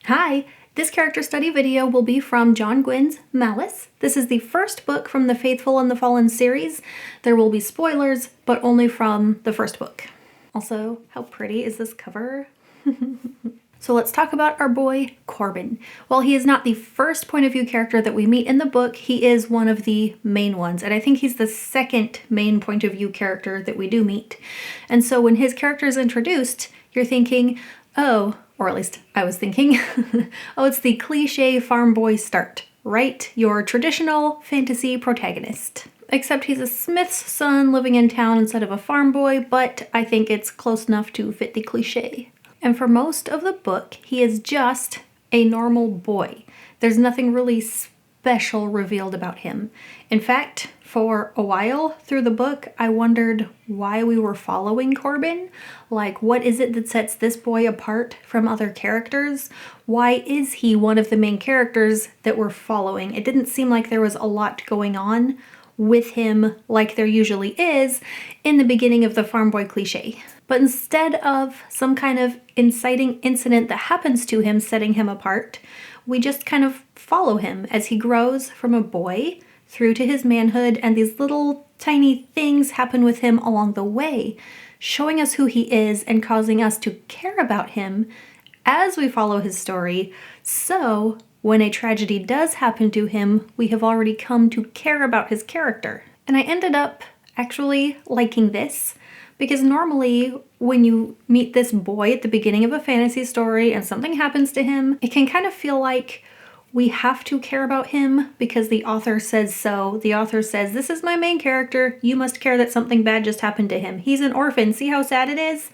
Hi! This character study video will be from John Gwynne's Malice. This is the first book from the Faithful and the Fallen series. There will be spoilers, but only from the first book. Also, how pretty is this cover? So let's talk about our boy, Corbin. While he is not the first point of view character that we meet in the book, he is one of the main ones, and I think he's the second main point of view character that we do meet. And so when his character is introduced, you're thinking, oh, or at least I was thinking, oh, it's the cliché farm boy start, right? Your traditional fantasy protagonist. Except he's a smith's son living in town instead of a farm boy, but I think it's close enough to fit the cliché. And for most of the book, he is just a normal boy. There's nothing really special revealed about him. In fact, for a while through the book, I wondered why we were following Corbin. Like, what is it that sets this boy apart from other characters? Why is he one of the main characters that we're following? It didn't seem like there was a lot going on with him like there usually is in the beginning of the farm boy cliché. But instead of some kind of inciting incident that happens to him setting him apart, we just kind of follow him as he grows from a boy through to his manhood, and these little tiny things happen with him along the way, showing us who he is and causing us to care about him as we follow his story. So when a tragedy does happen to him, we have already come to care about his character. And I ended up actually liking this, because normally when you meet this boy at the beginning of a fantasy story and something happens to him, it can kind of feel like we have to care about him because the author says so. The author says, this is my main character. You must care that something bad just happened to him. He's an orphan. See how sad it is?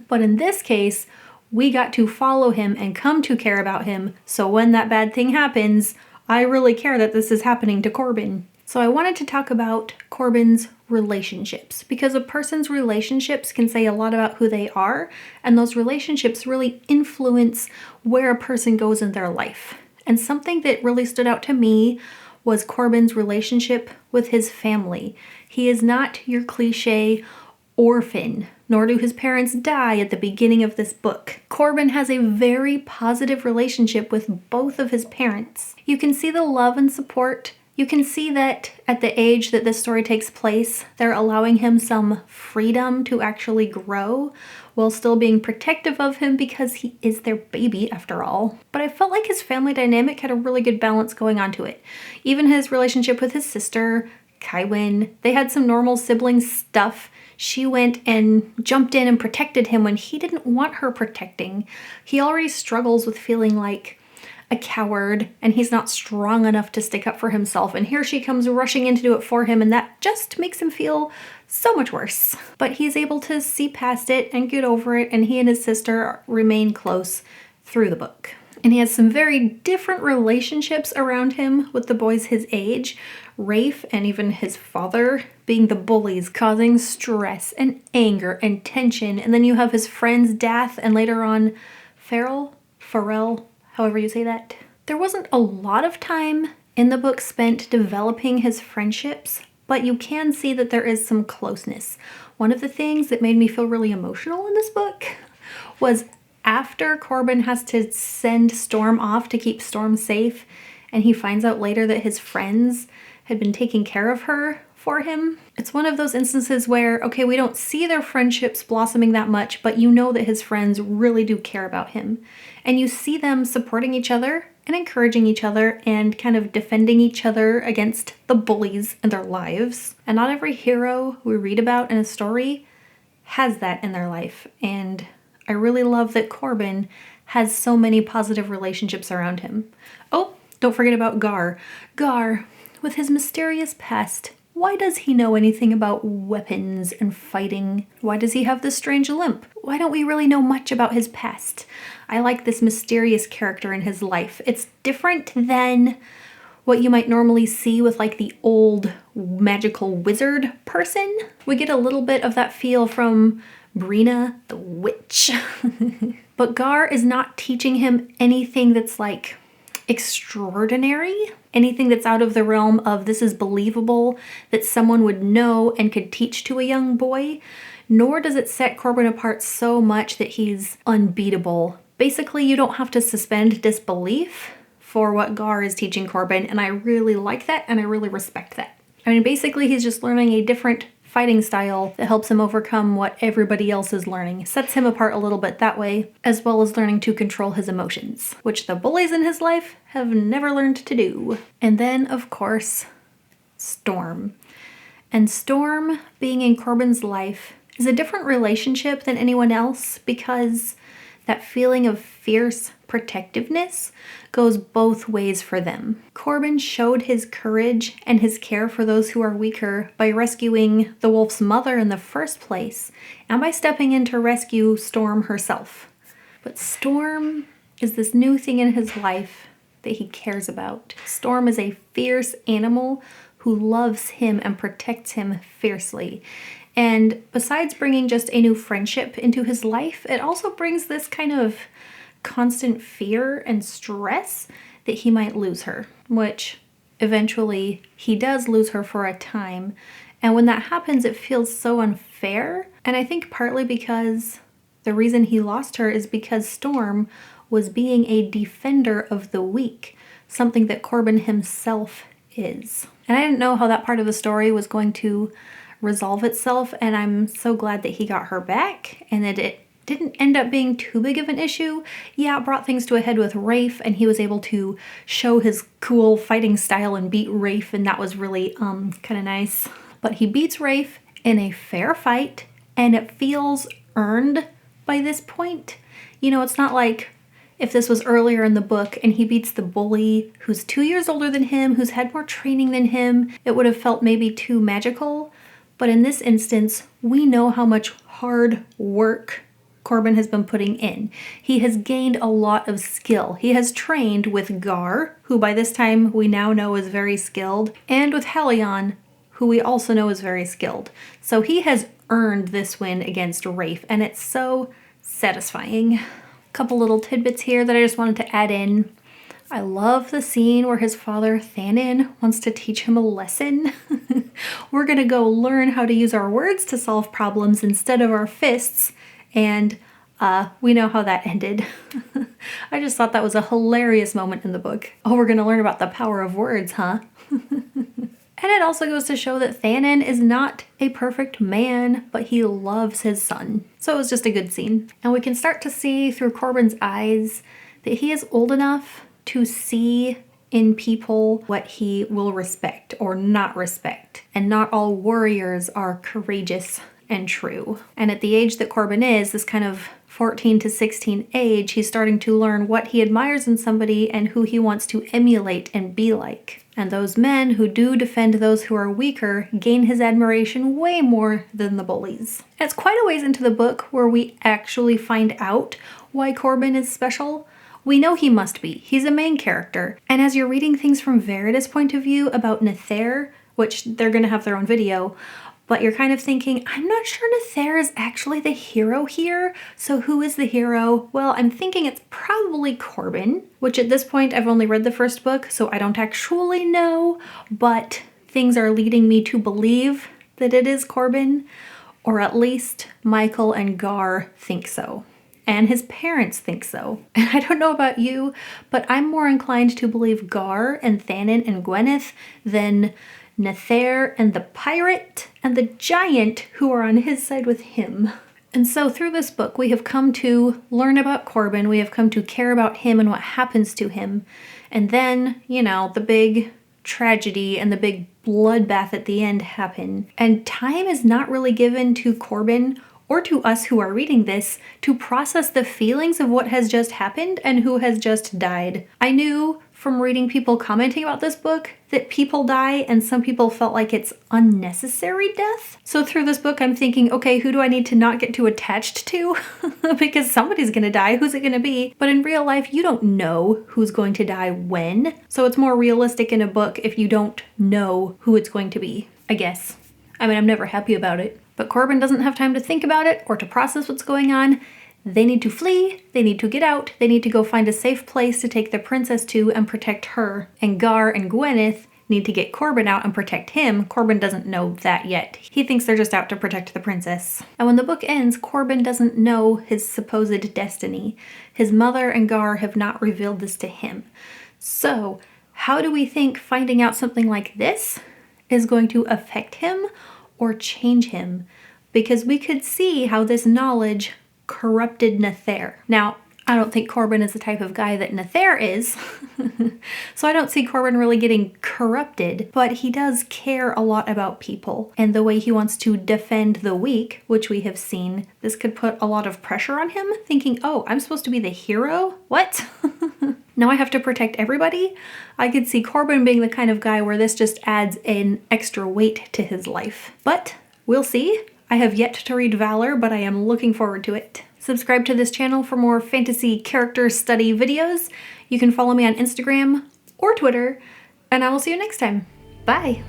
But in this case, we got to follow him and come to care about him. So when that bad thing happens, I really care that this is happening to Corbin. So I wanted to talk about Corbin's relationships, because a person's relationships can say a lot about who they are, and those relationships really influence where a person goes in their life. And something that really stood out to me was Corbin's relationship with his family. He is not your cliché orphan, nor do his parents die at the beginning of this book. Corbin has a very positive relationship with both of his parents. You can see the love and support. You can see that at the age that this story takes place, they're allowing him some freedom to actually grow while still being protective of him because he is their baby after all. But I felt like his family dynamic had a really good balance going on to it. Even his relationship with his sister, Kywin, they had some normal sibling stuff. She went and jumped in and protected him when he didn't want her protecting. He already struggles with feeling like a coward, and he's not strong enough to stick up for himself, and here she comes rushing in to do it for him, and that just makes him feel so much worse. But he's able to see past it and get over it, and he and his sister remain close through the book. And he has some very different relationships around him with the boys his age, Rafe and even his father being the bullies, causing stress and anger and tension. And then you have his friends Dath and later on Farrell, however you say that. There wasn't a lot of time in the book spent developing his friendships, but you can see that there is some closeness. One of the things that made me feel really emotional in this book was after Corbin has to send Storm off to keep Storm safe, and he finds out later that his friends had been taking care of her for him. It's one of those instances where, okay, we don't see their friendships blossoming that much, but you know that his friends really do care about him. And you see them supporting each other and encouraging each other and kind of defending each other against the bullies in their lives. And not every hero we read about in a story has that in their life. And I really love that Corbin has so many positive relationships around him. Oh, don't forget about Gar. Gar, with his mysterious past, why does he know anything about weapons and fighting? Why does he have this strange limp? Why don't we really know much about his past? I like this mysterious character in his life. It's different than what you might normally see with like the old magical wizard person. We get a little bit of that feel from Brina the witch. But Gar is not teaching him anything that's like extraordinary, anything that's out of the realm of this is believable that someone would know and could teach to a young boy, nor does it set Corbin apart so much that he's unbeatable Basically, you don't have to suspend disbelief for what Gar is teaching Corbin, and I really like that and I really respect that. I mean, basically he's just learning a different fighting style that helps him overcome what everybody else is learning. Sets him apart a little bit that way, as well as learning to control his emotions, which the bullies in his life have never learned to do. And then, of course, Storm. And Storm, being in Corbin's life, is a different relationship than anyone else because that feeling of fierce protectiveness goes both ways for them. Corbin showed his courage and his care for those who are weaker by rescuing the wolf's mother in the first place and by stepping in to rescue Storm herself. But Storm is this new thing in his life that he cares about. Storm is a fierce animal who loves him and protects him fiercely. And besides bringing just a new friendship into his life, it also brings this kind of constant fear and stress that he might lose her, which eventually he does lose her for a time. And when that happens, it feels so unfair. And I think partly because the reason he lost her is because Storm was being a defender of the weak, something that Corbin himself is. And I didn't know how that part of the story was going to resolve itself, and I'm so glad that he got her back and that it didn't end up being too big of an issue. Yeah, it brought things to a head with Rafe, and he was able to show his cool fighting style and beat Rafe, and that was really kind of nice. But he beats Rafe in a fair fight, and it feels earned by this point. You know, it's not like if this was earlier in the book and he beats the bully who's 2 years older than him, who's had more training than him, it would have felt maybe too magical. But in this instance, we know how much hard work Corbin has been putting in. He has gained a lot of skill. He has trained with Gar, who by this time we now know is very skilled, and with Helion, who we also know is very skilled. So he has earned this win against Rafe, and it's so satisfying. A couple little tidbits here that I just wanted to add in. I love the scene where his father, Thannon, wants to teach him a lesson. We're gonna go learn how to use our words to solve problems instead of our fists, and we know how that ended. I just thought that was a hilarious moment in the book. Oh, we're gonna learn about the power of words, huh? And it also goes to show that Thannon is not a perfect man, but he loves his son. So it was just a good scene. And we can start to see through Corbin's eyes that he is old enough to see in people what he will respect or not respect. And not all warriors are courageous and true. And at the age that Corbin is, this kind of 14 to 16 age, he's starting to learn what he admires in somebody and who he wants to emulate and be like. And those men who do defend those who are weaker gain his admiration way more than the bullies. And it's quite a ways into the book where we actually find out why Corbin is special. We know he must be. He's a main character. And as you're reading things from Verida's point of view about Nether, which they're going to have their own video, but you're kind of thinking, I'm not sure Nether is actually the hero here. So who is the hero? Well, I'm thinking it's probably Corbin, which at this point I've only read the first book, so I don't actually know, but things are leading me to believe that it is Corbin, or at least Michael and Gar think so. And his parents think so. And I don't know about you, but I'm more inclined to believe Gar and Thannon and Gwyneth than Nether and the pirate and the giant who are on his side with him. And so through this book, we have come to learn about Corbin. We have come to care about him and what happens to him. And then, you know, the big tragedy and the big bloodbath at the end happen. And time is not really given to Corbin or to us who are reading this to process the feelings of what has just happened and who has just died. I knew from reading people commenting about this book that people die and some people felt like it's unnecessary death. So through this book, I'm thinking, okay, who do I need to not get too attached to? Because somebody's gonna die, who's it gonna be? But in real life, you don't know who's going to die when. So it's more realistic in a book if you don't know who it's going to be, I guess. I mean, I'm never happy about it. But Corbin doesn't have time to think about it or to process what's going on. They need to flee, they need to get out, they need to go find a safe place to take the princess to and protect her. And Gar and Gwyneth need to get Corbin out and protect him. Corbin doesn't know that yet. He thinks they're just out to protect the princess. And when the book ends, Corbin doesn't know his supposed destiny. His mother and Gar have not revealed this to him. So, how do we think finding out something like this is going to affect him or change him? Because we could see how this knowledge corrupted Nether. Now, I don't think Corbin is the type of guy that Nether is, so I don't see Corbin really getting corrupted, but he does care a lot about people and the way he wants to defend the weak, which we have seen. This could put a lot of pressure on him, thinking, oh, I'm supposed to be the hero? What? Now I have to protect everybody? I could see Corbin being the kind of guy where this just adds an extra weight to his life. But we'll see. I have yet to read Valor, but I am looking forward to it. Subscribe to this channel for more fantasy character study videos. You can follow me on Instagram or Twitter, and I will see you next time. Bye!